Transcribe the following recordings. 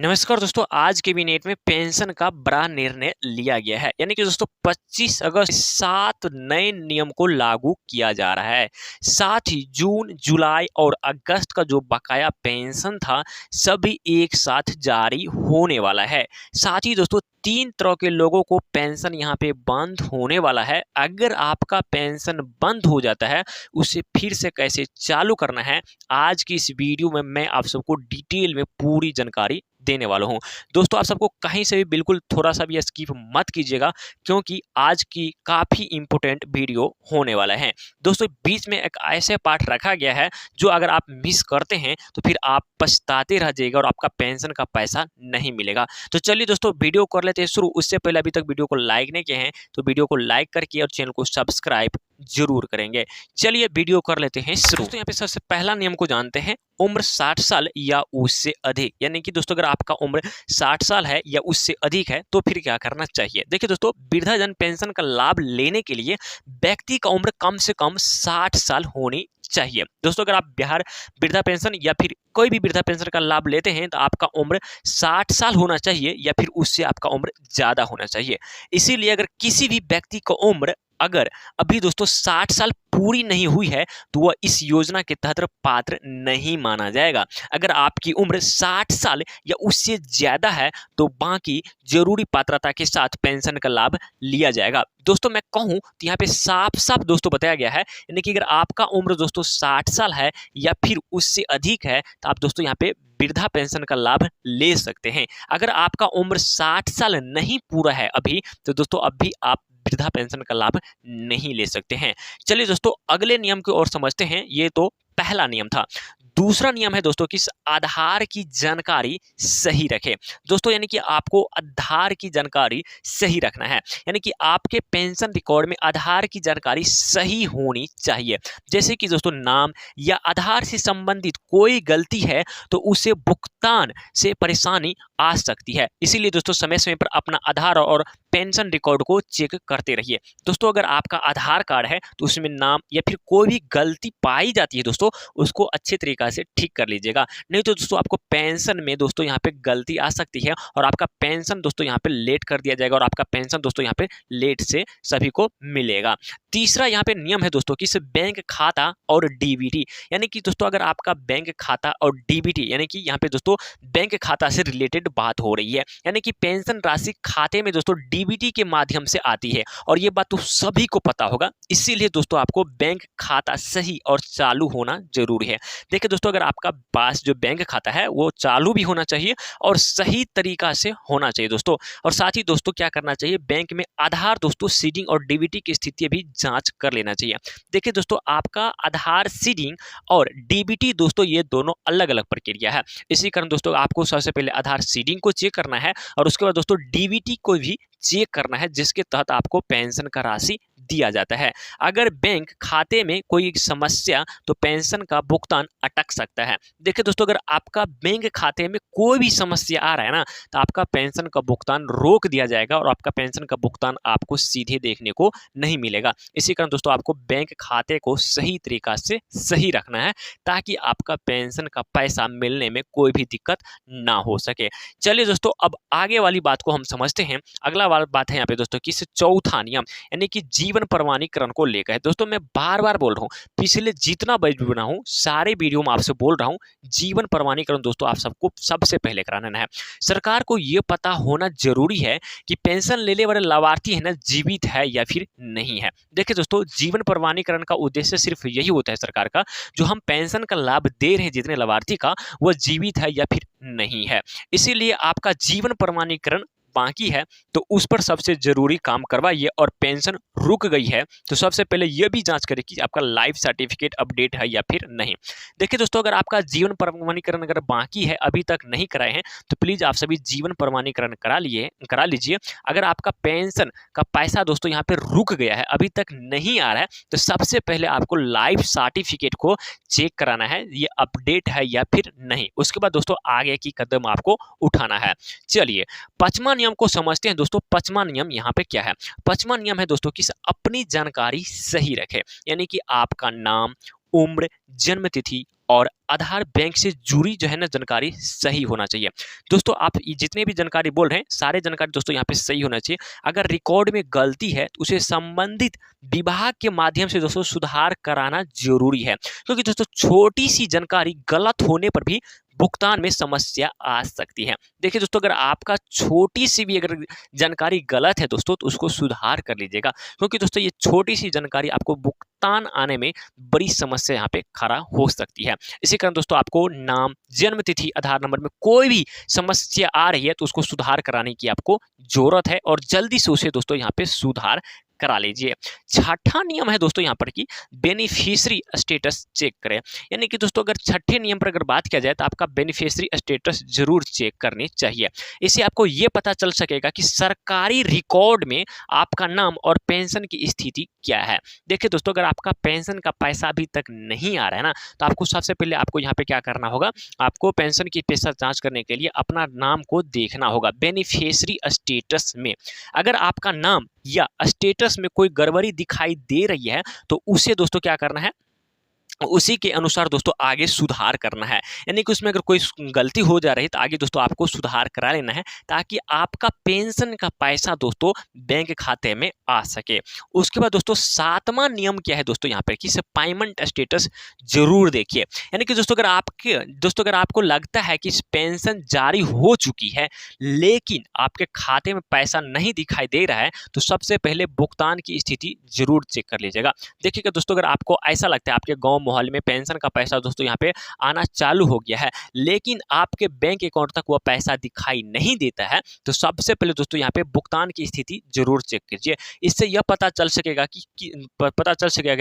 नमस्कार दोस्तों, आज कैबिनेट में पेंशन का बड़ा निर्णय लिया गया है। यानी कि दोस्तों 25 अगस्त 7 नए नियम को लागू किया जा रहा है। साथ ही जून, जुलाई और अगस्त का जो बकाया पेंशन था, सभी एक साथ जारी होने वाला है। साथ ही दोस्तों 3 तरह के लोगों को पेंशन यहाँ पे बंद होने वाला है। अगर आपका पेंशन बंद हो जाता है, उसे फिर से कैसे चालू करना है, आज की इस वीडियो में मैं आप सबको डिटेल में पूरी जानकारी देने वाला हूँ। दोस्तों आप सबको कहीं से भी बिल्कुल थोड़ा-सा भी स्किप मत कीजिएगा, क्योंकि आज की काफ़ी इम्पोर्टेंट वीडियो होने वाला है। दोस्तों बीच में एक ऐसे पार्ट रखा गया है, जो अगर आप मिस करते हैं तो फिर आप पछताते रह जाइएगा और आपका पेंशन का पैसा नहीं मिलेगा। तो चलिए दोस्तों वीडियो कर लेते हैं शुरू। उससे पहले अभी तक वीडियो को लाइक नहीं किए हैं, तो वीडियो को लाइक करके और चैनल को सब्सक्राइब ज़रूर करेंगे। चलिए वीडियो कर लेते हैं शुरू। दोस्तों यहाँ पे सबसे पहला नियम को जानते हैं, उम्र 60 साल या उससे अधिक। यानी कि दोस्तों अगर आपका उम्र 60 साल है या उससे अधिक है तो फिर क्या करना चाहिए। देखिए दोस्तों, वृद्धाजन पेंशन का लाभ लेने के लिए व्यक्ति का उम्र कम से कम 60 साल होनी चाहिए। दोस्तों अगर आप बिहार वृद्धा पेंशन या फिर कोई भी वृद्धा पेंशन का लाभ लेते हैं तो आपका उम्र 60 साल होना चाहिए या फिर उससे आपका उम्र ज़्यादा होना चाहिए। इसीलिए अगर किसी भी व्यक्ति का उम्र अगर अभी दोस्तों 60 साल पूरी नहीं हुई है तो वह इस योजना के तहत पात्र नहीं माना जाएगा। अगर आपकी उम्र 60 साल या उससे ज़्यादा है तो बाकी जरूरी पात्रता के साथ पेंशन का लाभ लिया जाएगा। दोस्तों मैं कहूँ तो यहाँ पे साफ-साफ दोस्तों बताया गया है, यानी कि अगर आपका उम्र दोस्तों 60 साल है या फिर उससे अधिक है तो आप दोस्तों यहाँ पे वृद्धा पेंशन का लाभ ले सकते हैं। अगर आपका उम्र 60 साल नहीं पूरा है अभी, तो दोस्तों अभी आप वृद्धा पेंशन का लाभ नहीं ले सकते हैं। चलिए दोस्तों अगले नियम की ओर समझते हैं। ये तो पहला नियम था। दूसरा नियम है दोस्तों कि आधार की जानकारी सही रखें। दोस्तों यानी कि आपको आधार की जानकारी सही रखना है, यानी कि आपके पेंशन रिकॉर्ड में आधार की जानकारी सही होनी चाहिए। जैसे कि दोस्तों नाम या आधार से संबंधित कोई गलती है तो उसे भुगतान से परेशानी आ सकती है। इसीलिए दोस्तों समय समय पर अपना आधार और पेंशन रिकॉर्ड को चेक करते रहिए। दोस्तों अगर आपका आधार कार्ड है तो उसमें नाम या फिर कोई भी गलती पाई जाती है दोस्तों, उसको अच्छे तरीका से ठीक कर लीजिएगा। नहीं तो दोस्तों आपको पेंशन में दोस्तों यहाँ पे गलती आ सकती है और आपका पेंशन दोस्तों यहाँ पे लेट कर दिया जाएगा और आपका पेंशन दोस्तों यहाँ पे लेट से सभी को मिलेगा। तीसरा यहाँ पे नियम है दोस्तों कि बैंक खाता और डीबीटी, यानी कि दोस्तों अगर आपका बैंक खाता और डीबीटी, यानी कि यहाँ पे दोस्तों बैंक खाता से रिलेटेड बात हो रही है, यानी कि पेंशन राशि खाते में दोस्तों डीबीटी के माध्यम से आती है और ये बात तो सभी को पता होगा। इसीलिए दोस्तों आपको बैंक खाता सही और चालू होना जरूरी है। देखिए दोस्तों अगर आपका पास जो बैंक खाता है वो चालू भी होना चाहिए और सही तरीका से होना चाहिए दोस्तों। और साथ ही दोस्तों क्या करना चाहिए, बैंक में आधार दोस्तों सीडिंग और डीबीटी की स्थिति भी जांच कर लेना चाहिए। देखिए दोस्तों आपका आधार सीडिंग और डीबीटी दोस्तों ये दोनों अलग अलग प्रक्रिया है। इसी कारण दोस्तों आपको सबसे पहले आधार सीडिंग को चेक करना है और उसके बाद दोस्तों डीबीटी को भी चेक करना है, जिसके तहत आपको पेंशन का राशि दिया जाता है। अगर बैंक खाते में कोई समस्या तो पेंशन का भुगतान अटक सकता है। देखिए दोस्तों अगर आपका बैंक खाते में कोई भी समस्या आ रहा है ना, तो आपका पेंशन का भुगतान रोक दिया जाएगा और आपका पेंशन का भुगतान आपको सीधे देखने को नहीं मिलेगा। इसी कारण दोस्तों आपको बैंक खाते को सही तरीका से सही रखना है, ताकि आपका पेंशन का पैसा मिलने में कोई भी दिक्कत ना हो सके। चलिए दोस्तों अब आगे वाली बात को हम समझते हैं। अगला बात है यहाँ पे दोस्तों कि चौथा नियम, यानी कि जीवन प्रमाणीकरण को लेकर है। दोस्तों मैं बार बार बोल रहा हूँ, पिछले जितना वीडियो बना हूँ सारे वीडियो में आपसे बोल रहा हूँ, जीवन प्रमाणीकरण दोस्तों आप सबको सबसे पहले कराना है। सरकार को ये पता होना जरूरी है कि पेंशन लेने वाले लाभार्थी है ना जीवित है या फिर नहीं है। देखिए दोस्तों जीवन प्रमाणीकरण का उद्देश्य सिर्फ यही होता है सरकार का, जो हम पेंशन का लाभ दे रहे हैं जितने लाभार्थी का, वह जीवित है या फिर नहीं है। इसीलिए आपका जीवन प्रमाणीकरण बाकी है तो उस पर सबसे जरूरी काम करवाइए। और पेंशन रुक गई है तो सबसे पहले यह भी जांच करें कि आपका लाइफ सर्टिफिकेट अपडेट है या फिर नहीं। देखिए दोस्तों अगर आपका जीवन प्रमाणीकरण अगर बाकी है, अभी तक नहीं कराए हैं, तो प्लीज आप सभी जीवन प्रमाणीकरण करा लीजिए। अगर आपका पेंशन का पैसा दोस्तों यहाँ पे रुक गया है, अभी तक नहीं आ रहा है, तो सबसे पहले आपको लाइफ सर्टिफिकेट को चेक कराना है, ये अपडेट है या फिर नहीं। उसके बाद दोस्तों आगे की कदम आपको उठाना है। चलिए पांचवा नियम को समझते हैं दोस्तों। पांचवा नियम यहाँ पे क्या है, पांचवा नियम है दोस्तों कि अपनी जानकारी सही रखें, यानी कि आपका नाम, उम्र, जन्म तिथि और आधार बैंक से जुड़ी जो है ना जानकारी सही होना चाहिए। दोस्तों आप जितने भी जानकारी बोल रहे हैं सारे जानकारी दोस्तों यहाँ पे सही होना चाहिए। अगर रिकॉर्ड में गलती है तो उसे संबंधित विभाग के माध्यम से दोस्तों सुधार कराना जरूरी है, क्योंकि दोस्तों छोटी सी जानकारी गलत होने पर भी भुगतान में समस्या आ सकती है। देखिए दोस्तों अगर आपका छोटी सी भी अगर जानकारी गलत है दोस्तों तो उसको सुधार कर लीजिएगा, क्योंकि दोस्तों ये छोटी सी जानकारी आपको भुगतान आने में बड़ी समस्या यहाँ पे खड़ा हो सकती है। इसी कारण दोस्तों आपको नाम, जन्म तिथि, आधार नंबर में कोई भी समस्या आ रही है तो उसको सुधार कराने की आपको जरूरत है और जल्दी से उसे दोस्तों यहाँ पे सुधार करा लीजिए। छठा नियम है दोस्तों यहाँ पर कि बेनिफिशियरी स्टेटस चेक करें, यानी कि दोस्तों अगर छठे नियम पर अगर बात किया जाए तो आपका बेनिफिशियरी स्टेटस जरूर चेक करनी चाहिए। इससे आपको ये पता चल सकेगा कि सरकारी रिकॉर्ड में आपका नाम और पेंशन की स्थिति क्या है। देखिए दोस्तों अगर आपका पेंशन का पैसा अभी तक नहीं आ रहा है ना तो आपको सबसे पहले आपको यहाँ पे क्या करना होगा, आपको पेंशन की पैसा जांच करने के लिए अपना नाम को देखना होगा बेनिफिशियरी स्टेटस में। अगर आपका नाम या स्टेटस में कोई गड़बड़ी दिखाई दे रही है तो उसे दोस्तों क्या करना है, उसी के अनुसार दोस्तों आगे सुधार करना है। यानी कि उसमें अगर कोई गलती हो जा रही है तो आगे दोस्तों आपको सुधार करा लेना है ताकि आपका पेंशन का पैसा दोस्तों बैंक खाते में आ सके। उसके बाद दोस्तों सातवां नियम क्या है दोस्तों यहाँ पर कि पेमेंट स्टेटस जरूर देखिए। यानी कि दोस्तों अगर आपको लगता है कि पेंशन जारी हो चुकी है लेकिन आपके खाते में पैसा नहीं दिखाई दे रहा है तो सबसे पहले भुगतान की स्थिति जरूर चेक कर लीजिएगा। देखिएगा दोस्तों अगर आपको ऐसा लगता है आपके गाँव मोहल्ले में पेंशन का पैसा दोस्तों यहाँ पे आना चालू हो गया है लेकिन आपके बैंक अकाउंट तक वह पैसा दिखाई नहीं देता है तो सबसे पहले दोस्तों यहाँ पे भुगतान की स्थिति जरूर चेक कीजिए। इससे यह पता चल सकेगा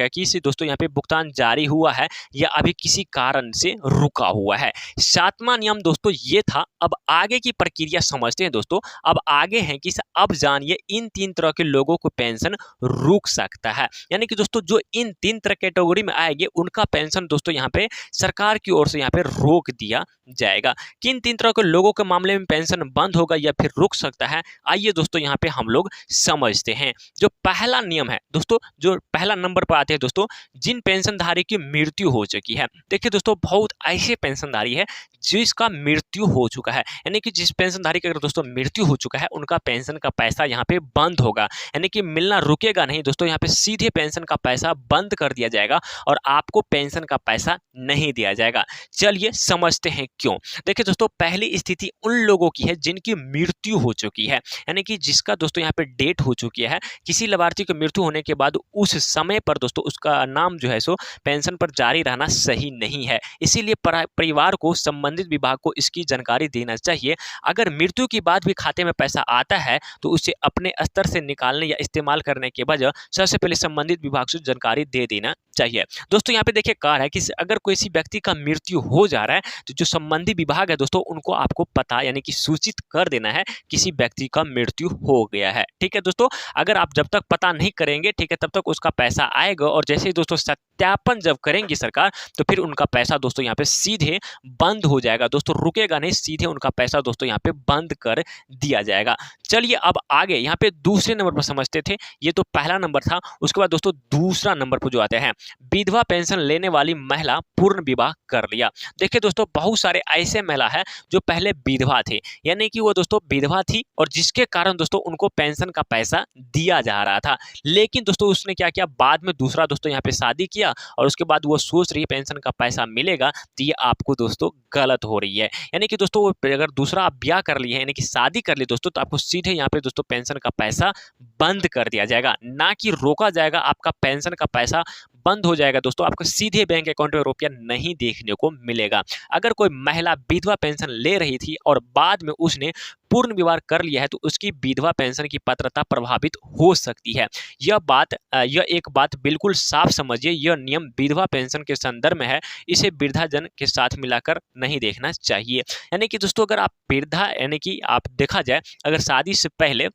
कि दोस्तों यहाँ पे भुगतान जारी हुआ है या अभी किसी कारण से रुका हुआ है। सातवां नियम दोस्तों ये था। अब आगे की प्रक्रिया समझते हैं दोस्तों। अब आगे है कि अब जानिए इन 3 तरह के लोगों को पेंशन रुक सकता है। यानी कि दोस्तों जो इन 3 तरह कैटेगरी में आएंगे उनका पेंशन दोस्तों यहाँ पे सरकार की ओर से यहाँ पे रोक दिया जाएगा। किन 3 तरह के लोगों के मामले में पेंशन बंद होगा या फिर रुक सकता है, आइए दोस्तों यहाँ पे हम लोग समझते हैं। जो पहला नियम है दोस्तों, जो पहला नंबर पर आते हैं दोस्तों, जिन पेंशनधारी की मृत्यु हो चुकी है। देखिए दोस्तों बहुत ऐसे पेंशनधारी है जिसका मृत्यु हो चुका है, यानी कि जिस पेंशनधारी का अगर दोस्तों मृत्यु हो चुका है उनका पेंशन का पैसा यहाँ पे बंद होगा, यानी कि मिलना रुकेगा नहीं दोस्तों। यहाँ पे सीधे पेंशन का पैसा बंद कर दिया जाएगा और आपको पेंशन का पैसा नहीं दिया जाएगा। चलिए समझते हैं क्यों। देखिए दोस्तों पहली स्थिति उन लोगों की है जिनकी मृत्यु हो चुकी है, यानी कि जिसका दोस्तों यहाँ पे डेट हो चुकी है। किसी लाभार्थी की मृत्यु होने के बाद उस समय पर दोस्तों उसका नाम जो है सो पेंशन पर जारी रहना सही नहीं है, इसीलिए परिवार को संबंधित विभाग को इसकी जानकारी देना चाहिए। अगर मृत्यु के बाद भी खाते में पैसा आता है तो उसे अपने स्तर से निकालने या इस्तेमाल करने के बजाय सबसे पहले संबंधित विभाग से जानकारी दे देना चाहिए। दोस्तों यहाँ पे देखिए कहा है कि अगर किसी व्यक्ति का मृत्यु हो जा रहा है तो जो संबंधित विभाग है दोस्तों उनको आपको पता यानी कि सूचित कर देना है किसी व्यक्ति का मृत्यु हो गया है। ठीक है दोस्तों, अगर आप जब तक पता नहीं करेंगे ठीक है तब तक उसका पैसा आएगा और जैसे ही दोस्तों सत्यापन जब करेंगी सरकार तो फिर उनका पैसा दोस्तों यहाँ पे सीधे बंद हो जाएगा दोस्तों, रुकेगा नहीं, सीधे उनका पैसा दोस्तों यहाँ पे बंद कर दिया जाएगा। चलिए अब आगे यहाँ पे दूसरे नंबर पर समझते थे। ये तो पहला नंबर था। उसके बाद दोस्तों दूसरा नंबर पर जो आते हैं विधवा पेंशन लेने वाली महिला पूर्ण विवाह कर लिया। देखिए दोस्तों बहुत सारे ऐसे महिला है जो पहले विधवा थे, यानी कि वो दोस्तों विधवा थी और जिसके कारण दोस्तों उनको पेंशन का पैसा दिया जा रहा था, लेकिन दोस्तों उसने क्या किया बाद में दूसरा दोस्तों यहाँ पे शादी किया और उसके बाद वो सोच रही है पेंशन का पैसा मिलेगा, तो ये आपको दोस्तों गलत हो रही है। यानी कि दोस्तों अगर दूसरा आप ब्याह कर लिए यानी कि शादी कर ली दोस्तों तो आपको सीधे यहाँ पे दोस्तों पेंशन का पैसा बंद कर दिया जाएगा, ना कि रोका जाएगा। आपका पेंशन का पैसा बंद हो जाएगा दोस्तों, आपको सीधे बैंक अकाउंट में रुपया नहीं देखने को मिलेगा। अगर कोई महिला विधवा पेंशन ले रही थी और बाद में उसने पूर्ण विवाह कर लिया है तो उसकी विधवा पेंशन की पात्रता प्रभावित हो सकती है। यह एक बात बिल्कुल साफ समझिए, यह नियम विधवा पेंशन के संदर्भ में है, इसे वृद्धाजन के साथ मिलाकर नहीं देखना चाहिए। यानी कि दोस्तों अगर आप वृद्धा यानी कि आप देखा जाए अगर शादी से पहले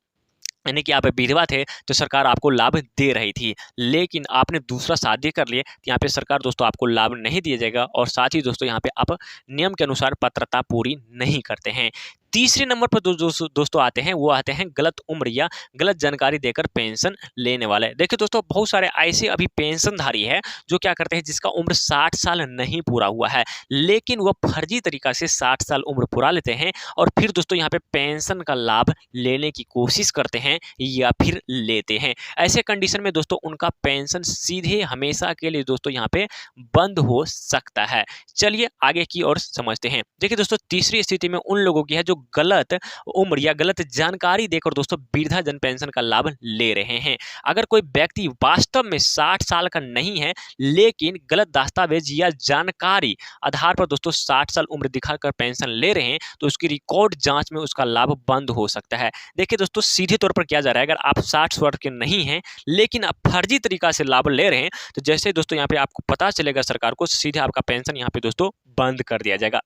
यानी कि आप विधवा थे तो सरकार आपको लाभ दे रही थी, लेकिन आपने दूसरा शादी कर लिए तो यहाँ पे सरकार दोस्तों आपको लाभ नहीं दिया जाएगा और साथ ही दोस्तों यहाँ पे आप नियम के अनुसार पात्रता पूरी नहीं करते हैं। तीसरे नंबर पर दोस्तों आते हैं, वो आते हैं गलत उम्र या गलत जानकारी देकर पेंशन लेने वाले। देखिए दोस्तों, बहुत सारे ऐसे अभी पेंशनधारी है जो क्या करते हैं, जिसका उम्र 60 साल नहीं पूरा हुआ है, लेकिन वह फर्जी तरीका से 60 साल उम्र पूरा लेते हैं और फिर दोस्तों यहाँ पे पेंशन का लाभ लेने की कोशिश करते हैं या फिर लेते हैं। ऐसे कंडीशन में दोस्तों उनका पेंशन सीधे हमेशा के लिए दोस्तों यहाँ पे बंद हो सकता है। चलिए आगे की ओर समझते हैं। देखिए दोस्तों, तीसरी स्थिति में उन लोगों की है जो गलत उम्र या गलत जानकारी देकर दोस्तों वृद्धा जन पेंशन का लाभ ले रहे हैं। अगर कोई व्यक्ति वास्तव में 60 साल का नहीं है, लेकिन गलत दस्तावेज या जानकारी आधार पर दोस्तों 60 साल उम्र दिखाकर पेंशन ले रहे हैं, तो उसकी रिकॉर्ड जांच में उसका लाभ बंद हो सकता है। देखिए दोस्तों, सीधे तौर पर किया जा रहा है, अगर आप 60 वर्ष के नहीं हैं लेकिन आप फर्जी तरीका से लाभ ले रहे हैं, तो जैसे दोस्तों यहाँ पे आपको पता चलेगा सरकार को, सीधे आपका पेंशन यहाँ पे दोस्तों बंद कर दिया जाएगा।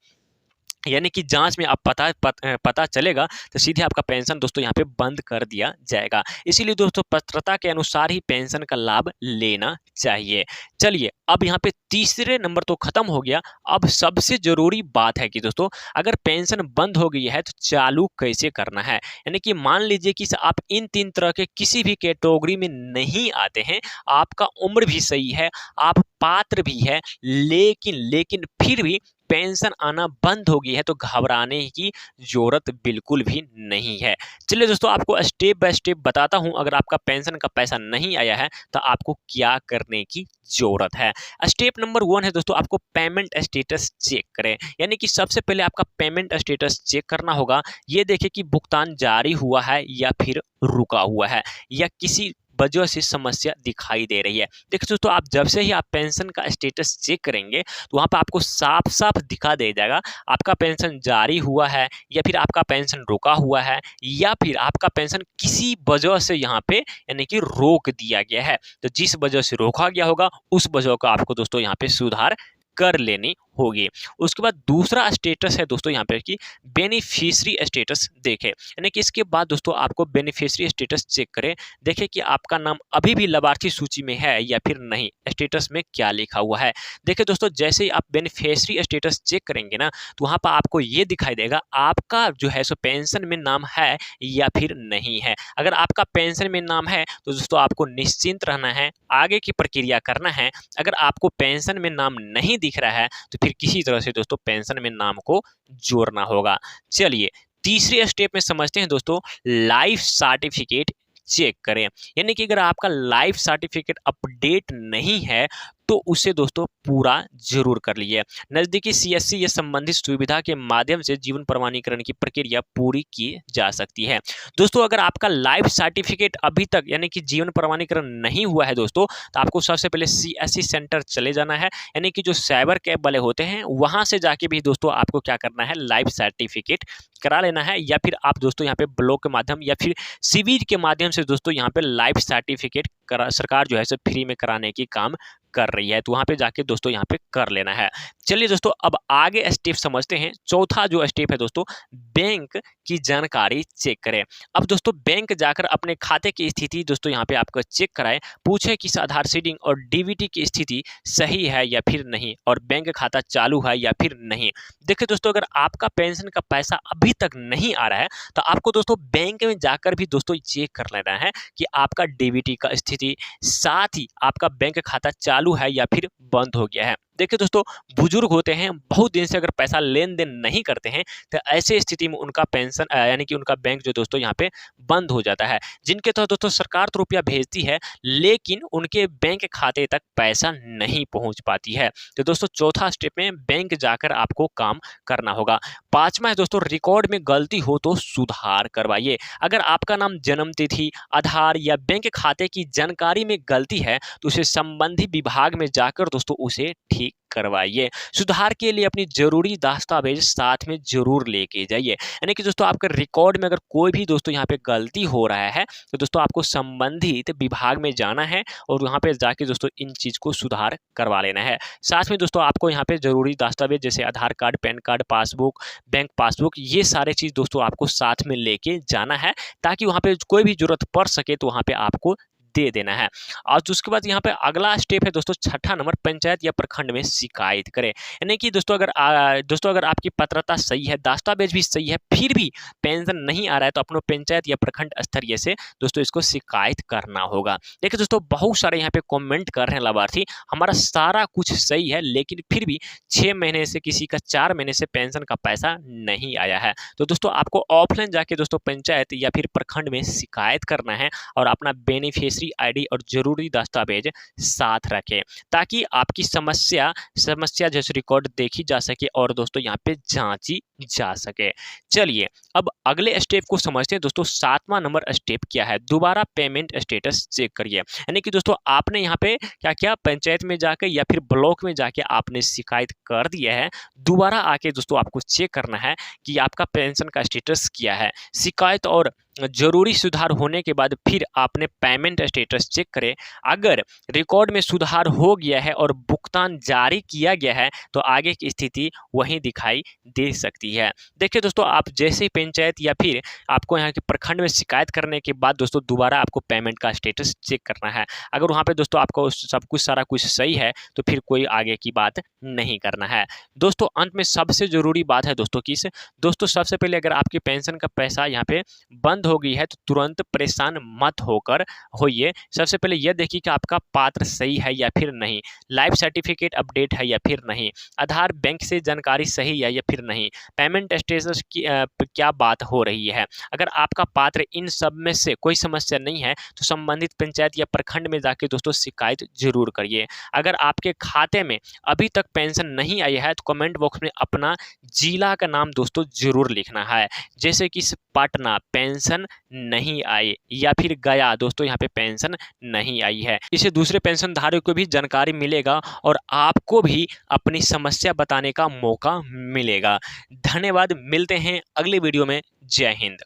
यानी कि जांच में आप पता चलेगा तो सीधे आपका पेंशन दोस्तों यहाँ पे बंद कर दिया जाएगा। इसीलिए दोस्तों पात्रता के अनुसार ही पेंशन का लाभ लेना चाहिए। चलिए, अब यहाँ पे तीसरे नंबर तो खत्म हो गया। अब सबसे जरूरी बात है कि दोस्तों अगर पेंशन बंद हो गई है तो चालू कैसे करना है। यानी कि मान लीजिए कि आप इन 3 तरह के किसी भी कैटेगरी में नहीं आते हैं, आपका उम्र भी सही है, आप पात्र भी है, लेकिन फिर भी पेंशन आना बंद हो गई है, तो घबराने की जरूरत बिल्कुल भी नहीं है। चलिए दोस्तों, आपको स्टेप बाय स्टेप बताता हूं, अगर आपका पेंशन का पैसा नहीं आया है तो आपको क्या करने की जरूरत है। स्टेप नंबर 1 है दोस्तों, आपको पेमेंट स्टेटस चेक करें। यानी कि सबसे पहले आपका पेमेंट स्टेटस चेक करना होगा। ये देखें कि भुगतान जारी हुआ है या फिर रुका हुआ है, या किसी वजह से समस्या दिखाई दे रही है। देखिए दोस्तों, आप जब से ही आप पेंशन का स्टेटस चेक करेंगे तो वहाँ पर आपको साफ साफ दिखा दे जाएगा आपका पेंशन जारी हुआ है या फिर आपका पेंशन रुका हुआ है या फिर आपका पेंशन किसी वजह से यहाँ पे यानी कि रोक दिया गया है। तो जिस वजह से रोका गया होगा उस वजह का आपको दोस्तों यहाँ पे सुधार कर लेनी होगी। उसके बाद दूसरा स्टेटस है दोस्तों यहाँ पे कि बेनिफिशियरी स्टेटस देखें। यानी कि इसके बाद दोस्तों आपको बेनिफिशियरी स्टेटस चेक करें, देखें कि आपका नाम अभी भी लाभार्थी सूची में है या फिर नहीं, स्टेटस में क्या लिखा हुआ है। देखिए दोस्तों, जैसे ही आप बेनिफिशियरी स्टेटस चेक करेंगे ना, तो वहाँ पर आपको ये दिखाई देगा आपका जो है सो पेंशन में नाम है या फिर नहीं है। अगर आपका पेंशन में नाम है तो दोस्तों आपको निश्चिंत रहना है, आगे की प्रक्रिया करना है। अगर आपको पेंशन में नाम नहीं दिख रहा है तो फिर किसी तरह से दोस्तों पेंशन में नाम को जोड़ना होगा। चलिए तीसरे स्टेप में समझते हैं दोस्तों, लाइफ सर्टिफिकेट चेक करें। यानी कि अगर आपका लाइफ सर्टिफिकेट अपडेट नहीं है तो उसे दोस्तों पूरा जरूर कर लीजिए। नजदीकी सीएससी या संबंधित सुविधा के माध्यम से जीवन प्रमाणीकरण की प्रक्रिया पूरी की जा सकती है। दोस्तों अगर आपका लाइफ सर्टिफिकेट अभी तक यानी कि जीवन प्रमाणीकरण नहीं हुआ है दोस्तों, तो आपको सबसे पहले सीएससी सेंटर चले जाना है। यानी कि जो साइबर कैब वाले होते हैं वहां से जाके भी दोस्तों आपको क्या करना है, लाइफ सर्टिफिकेट करा लेना है। या फिर आप दोस्तों यहाँ पे ब्लॉक के माध्यम या फिर शिविर के माध्यम से दोस्तों यहाँ पे लाइफ सर्टिफिकेट सरकार जो है सो फ्री में कराने की काम कर रही है, तो वहां पे जाके दोस्तों यहाँ पे कर लेना है। चलिए दोस्तों अब आगे स्टेप समझते हैं। चौथा जो स्टेप है दोस्तों, बैंक की जानकारी चेक करें। अब दोस्तों बैंक जाकर अपने खाते की स्थिति दोस्तों यहाँ पे आपको चेक कराएं, पूछे कि आधार सीडिंग और डीबीटी की स्थिति सही है या फिर नहीं, और बैंक खाता चालू है या फिर नहीं। देखिए दोस्तों अगर आपका पेंशन का पैसा अभी तक नहीं आ रहा है तो आपको दोस्तों बैंक में जाकर भी दोस्तों चेक कर लेना है कि आपका डीबीटी का स्थिति, साथ ही आपका बैंक खाता चालू है या फिर बंद हो गया है। देखिए दोस्तों बुजुर्ग होते हैं, बहुत दिन से अगर पैसा लेन देन नहीं करते हैं तो ऐसे स्थिति में उनका पेंशन यानी कि उनका बैंक जो दोस्तों यहाँ पे बंद हो जाता है, जिनके तहत दोस्तों सरकार तो रुपया भेजती है लेकिन उनके बैंक खाते तक पैसा नहीं पहुंच पाती है। तो दोस्तों चौथा स्टेप में बैंक जाकर आपको काम करना होगा। पांचवा है दोस्तों, रिकॉर्ड में गलती हो तो सुधार करवाइए। अगर आपका नाम, जन्म तिथि, आधार या बैंक खाते की जानकारी में गलती है तो उसे संबंधित विभाग में जाकर दोस्तों उसे ठीक करवाइए। सुधार के लिए अपनी जरूरी दस्तावेज साथ में जरूर लेके जाइए। यानी कि दोस्तों आपके रिकॉर्ड में अगर कोई भी दोस्तों यहाँ पे गलती हो रहा है तो दोस्तों आपको संबंधित विभाग में जाना है और वहाँ पे जाके दोस्तों इन चीज को सुधार करवा लेना है। साथ में दोस्तों आपको यहाँ पे जरूरी दस्तावेज जैसे Aadhaar card, PAN card, passbook, bank passbook, ये सारे चीज दोस्तों आपको साथ में लेके जाना है ताकि वहाँ पे कोई भी जरूरत पड़ सके तो वहाँ पे आपको दे देना है। और उसके बाद यहाँ पे अगला स्टेप है दोस्तों, छठा नंबर, पंचायत या प्रखंड में शिकायत करें। यानी कि दोस्तों अगर आपकी पात्रता सही है, दस्तावेज भी सही है, फिर भी पेंशन नहीं आ रहा है, तो अपने पंचायत या प्रखंड स्तरीय से दोस्तों इसको शिकायत करना होगा। देखिए दोस्तों, बहुत सारे यहाँ पे कमेंट कर रहे हैं लाभार्थी, हमारा सारा कुछ सही है लेकिन फिर भी 6 महीने से, किसी का 4 महीने से पेंशन का पैसा नहीं आया है। तो दोस्तों आपको ऑफलाइन जाके दोस्तों पंचायत या फिर प्रखंड में शिकायत करना है और अपना बेनिफिशियरी आईडी और जरूरी दस्तावेज साथ रखें, ताकि आपकी समस्या जैसे रिकॉर्ड देखी जा सके और दोस्तों यहाँ पे जांची जा सके। चलिए अब अगले स्टेप को समझते हैं दोस्तों। 7वां नंबर स्टेप क्या है, दोबारा पेमेंट स्टेटस चेक करिए। यानी कि दोस्तों आपने यहाँ पे क्या क्या पंचायत में जाके या फिर ब्लॉक में जाके आपने शिकायत कर दिया है, दोबारा आके दोस्तों आपको चेक करना है कि आपका पेंशन का स्टेटस क्या है। शिकायत और जरूरी सुधार होने के बाद फिर आपने पेमेंट स्टेटस चेक करें। अगर रिकॉर्ड में सुधार हो गया है और भुगतान जारी किया गया है तो आगे की स्थिति वहीं दिखाई दे सकती है। देखिए दोस्तों, आप जैसे ही पंचायत या फिर आपको यहाँ के प्रखंड में शिकायत करने के बाद दोस्तों दोबारा आपको पेमेंट का स्टेटस चेक करना है। अगर वहाँ पे दोस्तों आपको सब कुछ सारा कुछ सही है तो फिर कोई आगे की बात नहीं करना है। दोस्तों अंत में सबसे जरूरी बात है दोस्तों कि दोस्तों सबसे पहले अगर आपकी पेंशन का पैसा यहाँ पे बंद हो गई है तो तुरंत परेशान मत होइए। सबसे पहले यह देखिए कि आपका पात्र सही है या फिर नहीं, लाइफ सर्टिफिकेट अपडेट है या फिर नहीं, आधार बैंक से जानकारी सही है या फिर नहीं, पेमेंट स्टेटस की क्या बात हो रही है। अगर आपका पात्र इन सब में से कोई समस्या नहीं है तो संबंधित पंचायत या प्रखंड में जाके दोस्तों शिकायत जरूर करिए। अगर आपके खाते में अभी तक पेंशन नहीं आई है तो कमेंट बॉक्स में अपना जिला का नाम दोस्तों जरूर लिखना है, जैसे कि पटना पेंशन नहीं आई या फिर गया दोस्तों यहाँ पे पेंशन नहीं आई है। इससे दूसरे पेंशन धारक को भी जानकारी मिलेगा और आपको भी अपनी समस्या बताने का मौका मिलेगा। धन्यवाद, मिलते हैं अगले वीडियो में। जय हिंद।